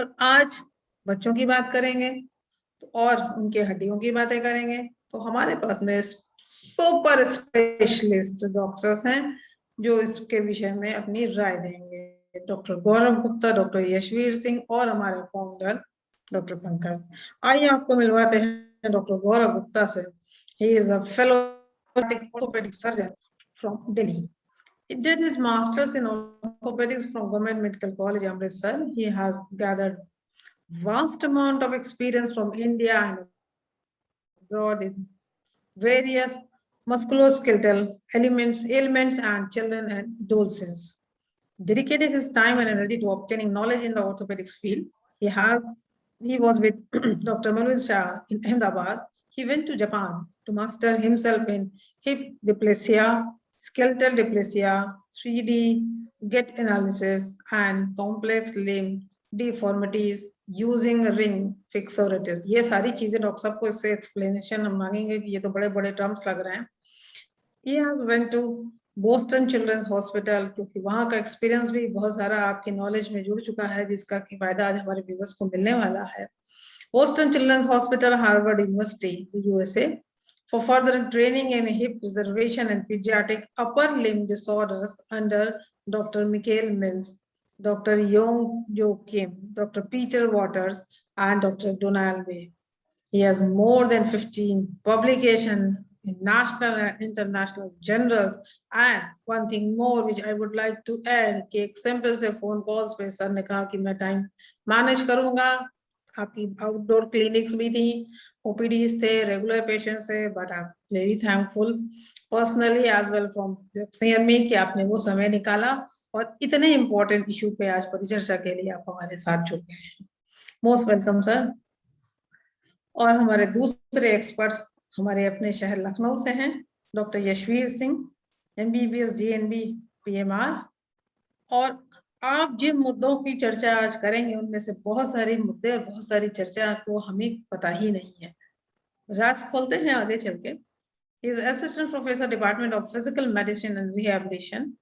और आज बच्चों की बात करेंगे और उनके हड्डियों की बातें करेंगे। तो हमारे पास में सुपर स्पेशलिस्ट डॉक्टर्स हैं जो इसके विषय में अपनी राय देंगे। डॉक्टर गौरव गुप्ता, डॉक्टर यशवीर सिंह और हमारे फाउंडर डॉक्टर पंकज। आइए आपको मिलवाते हैं डॉक्टर गौरव गुप्ता से। He is a fellow orthopedic surgeon from Delhi. He did his master's in orthopedics from Government Medical College, Amritsar. He has gathered vast amount of experience from India and abroad in various musculoskeletal ailments and children and adolescents. Dedicated his time and energy to obtaining knowledge in the orthopedics field. He was with Dr. Manoj Shah in Ahmedabad. He went to Japan to master himself in hip dysplasia, skeletal dysplasia, 3D get analysis, and complex limb deformities using ring fixoritis. ये सारी चीजें doctor साहब को इससे explanation हम मांगेंगे कि ये तो बड़े बड़े टर्म्स लग रहे हैं। He has went to Boston children's hospital, क्योंकि वहां का एक्सपीरियंस भी बहुत सारा आपकी नॉलेज में जुड़ चुका है, जिसका की फायदा आज हमारे व्यूअर्स को मिलने वाला है। Boston children's hospital, Harvard university, USA, for further training in hip preservation and pediatric upper limb disorders under Dr. Michael Mills, Dr. Yong Jo Kim, Dr. Peter Waters, and Dr. Donald Way. He has more than 15 publications in national and international journals. And one thing more which I would like to add कि एक simple से phone calls पे sir ने कहा कि मैं time manage करूंगा। आपकी आउटडोर क्लिनिक्स भी थी, ओपीडीज थे, रेगुलर पेशेंट्स थे, but I am very thankful personally as well from CME कि आपने वो समय निकाला और इतने इंपॉर्टेंट इशू पे आज परिचर्चा के लिए आप हमारे साथ जुड़ गए हैं। Most welcome sir. और हमारे दूसरे एक्सपर्ट्स हमारे अपने शहर लखनऊ से हैं, doctor Yashveer Singh, MBBS GNB PMR. और आप जिन मुद्दों की चर्चा आज करेंगे उनमें से बहुत सारे मुद्दे और बहुत सारी चर्चा तो हमें पता ही नहीं है। राज खोलते हैं आगे चल के। Is assistant professor department of physical medicine and rehabilitation,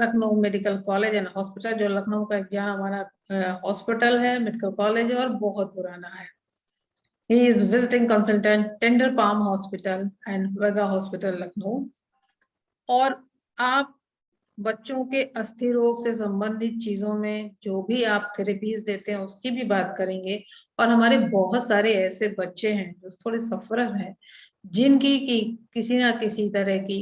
Lucknow medical college and hospital, जो लखनऊ का एक जहाँ हमारा हॉस्पिटल है, मेडिकल कॉलेज है और बहुत पुराना है। He is visiting consultant, Tender Palm Hospital and Vega Hospital, Lucknow. और आप बच्चों के अस्थि रोग से संबंधित चीजों में जो भी आप थेरेपीज देते हैं उसकी भी बात करेंगे। और हमारे बहुत सारे ऐसे बच्चे हैं जो थोड़े सफरर हैं, जिनकी किसी ना किसी तरह की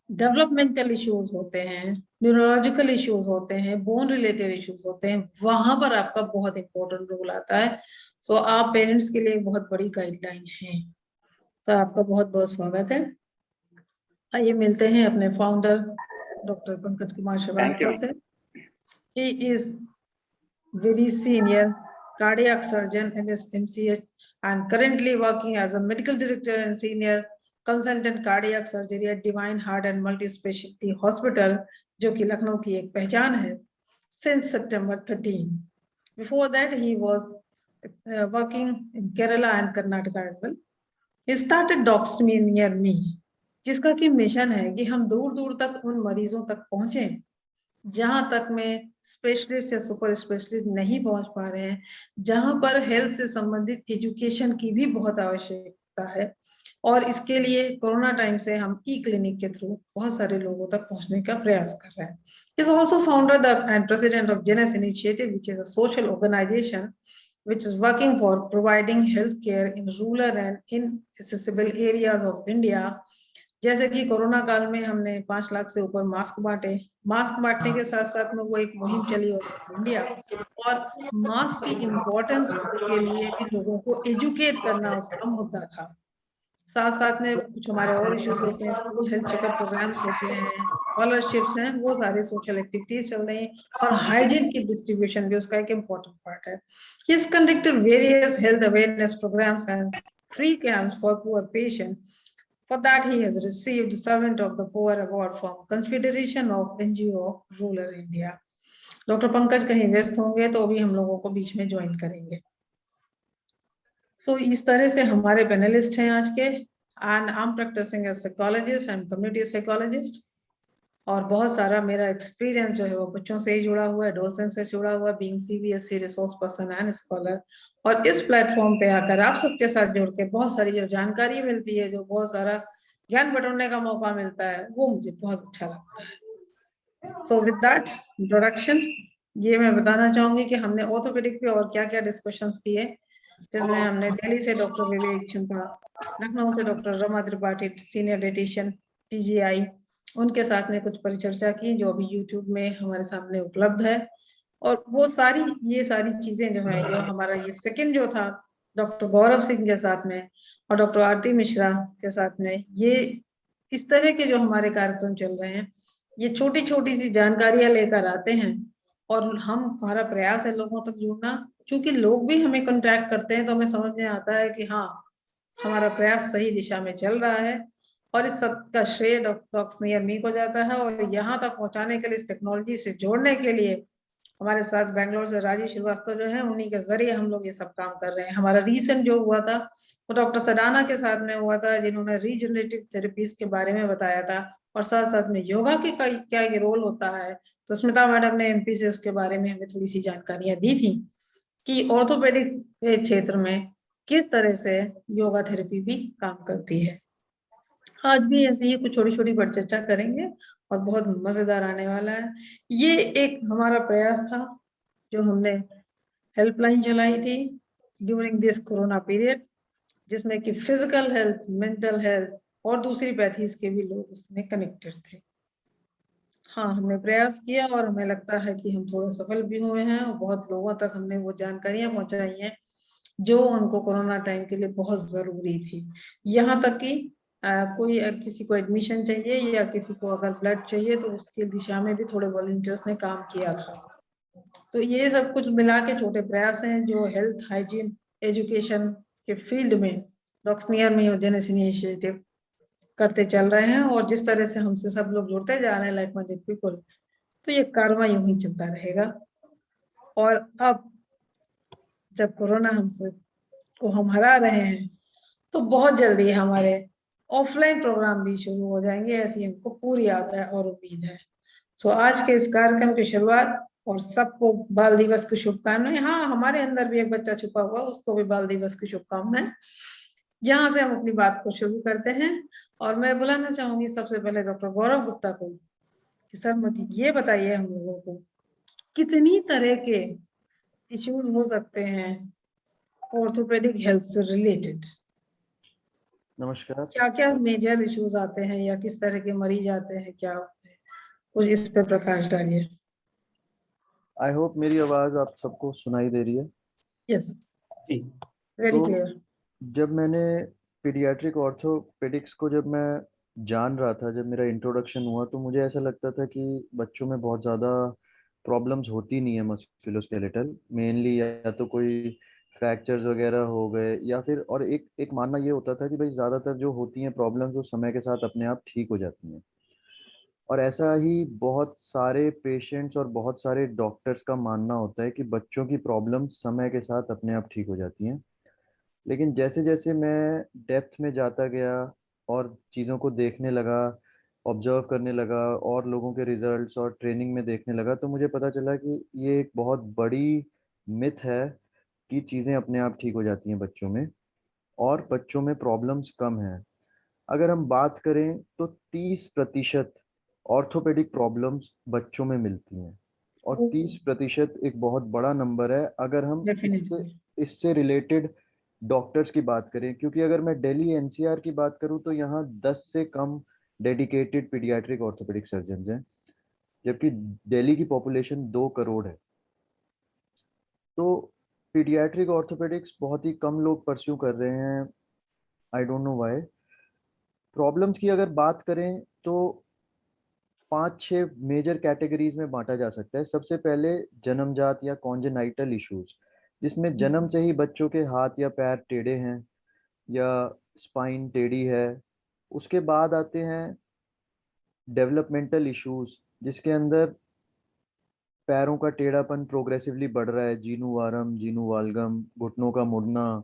डेवलपमेंटल इश्यूज होते हैं, न्यूरोलॉजिकल इश्यूज होते हैं, बोन रिलेटेड इश्यूज होते हैं, वहां पर आपका बहुत इंपॉर्टेंट रोल आता है। सो आप पेरेंट्स के लिए बहुत बड़ी गाइडलाइन है। सर आपका बहुत बहुत स्वागत है। आइए मिलते हैं अपने फाउंडर डॉक्टर पंकज कुमार श्रीवास्तव से। He is very senior cardiac surgeon MSMCH and currently working as a medical director and senior consultant cardiac surgery at Divine Heart and Multi-Specialty Hospital, जो कि लखनऊ की एक पहचान है, since September 13. Before that he was working in Kerala and Karnataka as well. He started Docs.me near me, जिसका कि mission है कि हम दूर दूर तक उन मरीजों तक पहुंचे जहां तक में स्पेशलिस्ट या सुपर स्पेशलिस्ट नहीं पहुंच पा रहे हैं, जहां पर हेल्थ से संबंधित एजुकेशन की भी बहुत आवश्यकता है। और इसके लिए कोरोना टाइम से हम ई क्लिनिक के थ्रू बहुत सारे लोगों तक पहुंचने का प्रयास कर रहे हैं। Is also founder and president of जेनेस initiative, which is a social organization which is working for providing health care in rural and inaccessible areas of India. जैसे कि कोरोना काल में हमने 5 लाख से ऊपर मास्क बांटे। मास्क बांटने के साथ साथ में वो एक मुहिम चली इंडिया, और मास्क की इम्पोर्टेंस के लिए भी लोगों को एजुकेट करना उसका मुद्दा था। साथ साथ में कुछ हमारे और इश्यूज होते हैं, स्कूल हेल्थ चेकअप प्रोग्राम्स होते हैं, स्कॉलरशिप्स हैं, वो सारे सोशल एक्टिविटीज चल रही हैं, और हाइजीन की डिस्ट्रीब्यूशन भी उसका एक इम्पोर्टेंट पार्ट है। He has conducted various health awareness programs and free camps for poor patients. For that he has received Servant of the Poor Award from Confederation of NGO Rural India. Doctor Pankaj कहीं व्यस्त होंगे तो अभी हम लोगों को बीच में ज्वाइन करेंगे। इस तरह से हमारे पैनलिस्ट हैं आज के, and I am practicing as psychologist and community psychologist. और बहुत सारा मेरा एक्सपीरियंस जो है वो बच्चों से ही जुड़ा हुआ है, डोसेंट से जुड़ा हुआ है, being CBSE resource person and scholar. और इस प्लेटफॉर्म पे आकर आप सबके साथ जुड़ के बहुत सारी जो जानकारी मिलती है, जो बहुत सारा ज्ञान बटोरने का मौका मिलता है, वो मुझे बहुत अच्छा लगता है। सो विद दैट इंट्रोडक्शन, ये मैं बताना चाहूंगी कि हमने ऑर्थोपेडिक पे और क्या क्या डिस्कशंस किए, जिसमें हमने दिल्ली से डॉक्टर विवेक चिंपा, लखनऊ से doctor Rama Tripathi, senior dietitian PGI, उनके साथ में कुछ परिचर्चा की जो अभी यूट्यूब में हमारे सामने उपलब्ध है। और वो सारी ये सारी चीजें जो है, जो हमारा ये सेकंड जो था डॉक्टर गौरव सिंह के साथ में और डॉक्टर आरती मिश्रा के साथ में, ये इस तरह के जो हमारे कार्यक्रम चल रहे हैं, ये छोटी छोटी सी जानकारियां लेकर आते हैं। और हमारा प्रयास है लोगों तक जुड़ना, क्योंकि लोग भी हमें कांटेक्ट करते हैं तो हमें समझ में आता है कि हाँ, हमारा प्रयास सही दिशा में चल रहा है। और इस सब का श्रेय डॉक्टर ऑक्सनियर मी को जाता है। और यहाँ तक पहुंचाने के लिए, इस टेक्नोलॉजी से जोड़ने के लिए हमारे साथ बेंगलोर से राजीव श्रीवास्तव जो है, उन्हीं के जरिए हम लोग ये सब काम कर रहे हैं। हमारा रिसेंट जो हुआ था वो डॉक्टर सडाना के साथ में हुआ था, जिन्होंने रीजनरेटिव थेरेपीज के बारे में बताया था, और साथ साथ में योगा के क्या ये रोल होता है। तो स्मिता मैडम ने एमपी से उसके बारे में हमें थोड़ी सी जानकारियां दी थी कि ऑर्थोपेडिक के क्षेत्र में किस तरह से योगा थेरेपी भी काम करती है। आज भी ऐसी ही कुछ छोटी छोटी परिचर्चा करेंगे और बहुत मजेदार आने वाला है। ये एक हमारा प्रयास था जो हमने हेल्पलाइन चलाई थी ड्यूरिंग दिस कोरोना पीरियड, जिसमें कि फिजिकल हेल्थ, मेंटल हेल्थ और दूसरी पैथीज के भी लोग उसमें कनेक्टेड थे। हाँ, हमने प्रयास किया और हमें लगता है कि हम थोड़े सफल भी हुए हैं, और बहुत लोगों तक हमने वो जानकारियां पहुंचाई हैं जो उनको कोरोना टाइम के लिए बहुत जरूरी थी। यहाँ तक कि कोई किसी को एडमिशन चाहिए या किसी को अगर ब्लड चाहिए तो उसकी दिशा में भी थोड़े वॉलंटियर्स ने काम किया था। तो ये सब कुछ मिला के छोटे प्रयास हैं जो हेल्थ, हाइजीन, एजुकेशन के फील्ड में डॉक्सनियर में जेनेस इनिशिएटिव करते चल रहे हैं। और जिस तरह से हमसे सब लोग जुड़ते जा रहे हैं लाइक माइंडेड पीपल, तो ये कारवां यूं ही चलता रहेगा। और अब जब कोरोना हमसे को हम हरा रहे हैं, तो बहुत जल्दी हमारे ऑफलाइन प्रोग्राम भी शुरू हो जाएंगे, ऐसी हमको पूरी आशा है और उम्मीद है। सो आज के इस कार्यक्रम की शुरुआत, और सबको बाल दिवस की शुभकामनाएं। हाँ, हमारे अंदर भी एक बच्चा छुपा हुआ, उसको भी बाल दिवस की शुभकामनाएं। यहाँ से हम अपनी बात को शुरू करते हैं, और मैं बुलाना चाहूंगी सबसे पहले डॉक्टर गौरव गुप्ता को कि सर मुझे ये बताइए हम लोगों को कितनी तरह के इश्यूज हो सकते हैं ऑर्थोपेडिक हेल्थ से रिलेटेड। नमस्कार। क्या क्या मेजर इश्यूज आते हैं या किस तरह के मरीज आते हैं, क्या होते हैं, कुछ इस पे प्रकाश डालिए। आई होप मेरी आवाज़ आप सबको सुनाई दे रही है। यस, जी। वेरी तो क्लियर। जब मैंने पीडियाट्रिक ऑर्थोपेडिक्स को जब मैं जान रहा था, जब मेरा इंट्रोडक्शन हुआ, तो मुझे ऐसा लगता था कि बच्चों में बहुत ज़्यादा प्रॉब्लम्स होती नहीं है मस्कुलोस्केलेटल, मेनली या तो कोई फ्रैक्चर्स वगैरह हो गए, या फिर और एक एक मानना ये होता था कि भाई ज़्यादातर जो होती हैं प्रॉब्लम्स वो समय के साथ अपने आप ठीक हो जाती हैं। और ऐसा ही बहुत सारे पेशेंट्स और बहुत सारे डॉक्टर्स का मानना होता है कि बच्चों की प्रॉब्लम समय के साथ अपने आप ठीक हो जाती हैं। लेकिन जैसे जैसे मैं डेप्थ में जाता गया और चीज़ों को देखने लगा, ऑब्जर्व करने लगा, और लोगों के रिजल्ट्स और ट्रेनिंग में देखने लगा, तो मुझे पता चला कि ये एक बहुत बड़ी मिथ है कि चीज़ें अपने आप ठीक हो जाती हैं बच्चों में, और बच्चों में प्रॉब्लम्स कम हैं। अगर हम बात करें तो 30% ऑर्थोपेडिक प्रॉब्लम्स बच्चों में मिलती हैं, और 30% एक बहुत बड़ा नंबर है अगर हम इससे डेफिनेटली। इससे रिलेटेड डॉक्टर्स की बात करें। क्योंकि अगर मैं दिल्ली एनसीआर की बात करूं तो यहाँ 10 से कम डेडिकेटेड पीडियाट्रिक ऑर्थोपेडिक सर्जन हैं, जबकि दिल्ली की पॉपुलेशन 2 करोड़ है। तो पीडियाट्रिक ऑर्थोपेडिक्स बहुत ही कम लोग परस्यू कर रहे हैं। I don't know why. Problems की अगर बात करें तो 5-6 मेजर कैटेगरीज में बांटा जा सकता है। सबसे पहले जन्मजात या कॉन्जेनाइटल इश्यूज, जिसमें जन्म से ही बच्चों के हाथ या पैर टेढ़े हैं या स्पाइन टेढ़ी है। उसके बाद आते हैं डेवलपमेंटल इश्यूज, जिसके अंदर पैरों का टेढ़ापन प्रोग्रेसिवली बढ़ रहा है, जीनू वारम, जीनू वाल्गम, घुटनों का मुड़ना,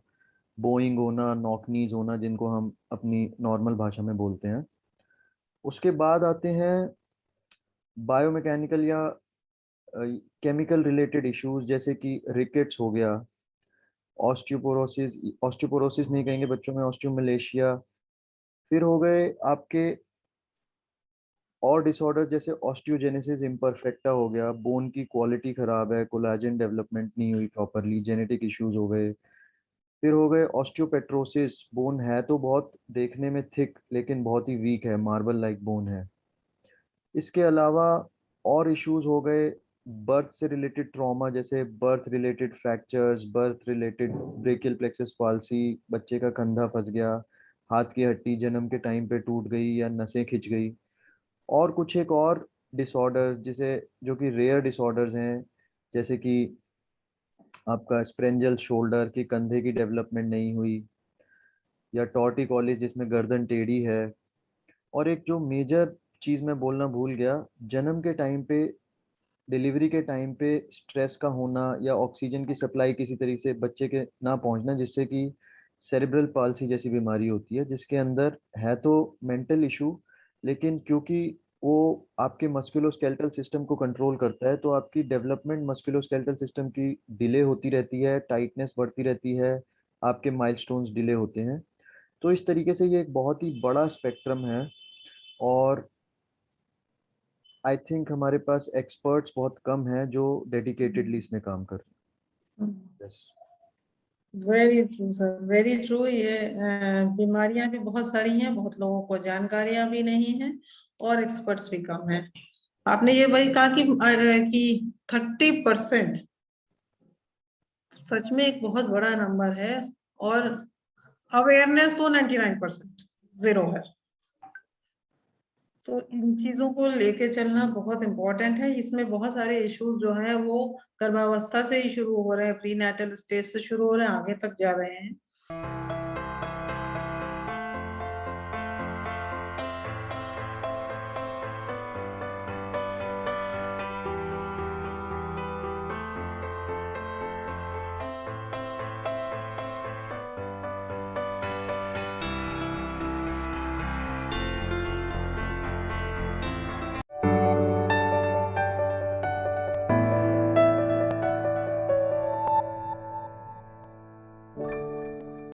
बोइंग होना, नॉक नीज होना, जिनको हम अपनी नॉर्मल भाषा में बोलते हैं। उसके बाद आते हैं बायोमैकेनिकल या केमिकल रिलेटेड इश्यूज जैसे कि रिकेट्स हो गया, ऑस्टियोपोरोसिस नहीं कहेंगे बच्चों में, ऑस्टियोमलेशिया। फिर हो गए आपके और डिसऑर्डर जैसे ऑस्टियोजेनेसिस इम्परफेक्टा हो गया, बोन की क्वालिटी खराब है, कोलाजन डेवलपमेंट नहीं हुई प्रॉपरली, जेनेटिक इश्यूज हो गए। फिर हो गए ऑस्टियोपेट्रोसिस, बोन है तो बहुत देखने में थिक लेकिन बहुत ही वीक है, मार्बल लाइक बोन है। इसके अलावा और इश्यूज हो गए बर्थ से रिलेटेड ट्रॉमा, जैसे birth related fractures, birth related brachial plexus palsy, बच्चे का कंधा फंस गया, हाथ की हड्डी जन्म के टाइम पे टूट गई या नसें खिंच गई। और कुछ एक और डिसऑर्डर जिसे जो कि रेयर डिसऑर्डर्स हैं, जैसे कि आपका स्प्रेंजल शोल्डर की कंधे की डेवलपमेंट नहीं हुई, या टॉर्टिकोलिस जिसमें गर्दन टेढ़ी है। और एक जो मेजर चीज़ मैं बोलना भूल गया, जन्म के टाइम पे, डिलीवरी के टाइम पे स्ट्रेस का होना या ऑक्सीजन की सप्लाई किसी तरीके से बच्चे के ना पहुंचना, जिससे कि सेरेब्रल पाल्सी जैसी बीमारी होती है, जिसके अंदर है तो मेंटल इशू, लेकिन क्योंकि वो आपके मस्कुलोस्केलेटल सिस्टम को कंट्रोल करता है, तो आपकी डेवलपमेंट मस्कुलोस्केलेटल सिस्टम की डिले होती रहती है, टाइटनेस बढ़ती रहती है, आपके माइलस्टोन्स डिले होते हैं। तो इस तरीके से ये एक बहुत ही बड़ा स्पेक्ट्रम है, और आई थिंक हमारे पास एक्सपर्ट्स बहुत कम हैं जो डेडिकेटेडली इसमें काम कर रहे हैं। Yes. Very true sir, very true. ये बीमारियां भी बहुत सारी हैं, बहुत लोगों को जानकारियां भी नहीं है और एक्सपर्ट्स भी कम है। आपने ये वही कहा कि 30% सच में एक बहुत बड़ा नंबर है, और अवेयरनेस तो 99% जीरो है। तो इन चीजों को लेके चलना बहुत इम्पोर्टेंट है। इसमें बहुत सारे इश्यूज जो हैं वो गर्भावस्था से ही शुरू हो रहे हैं, प्री नेटल स्टेज से शुरू हो रहे हैं, आगे तक जा रहे हैं।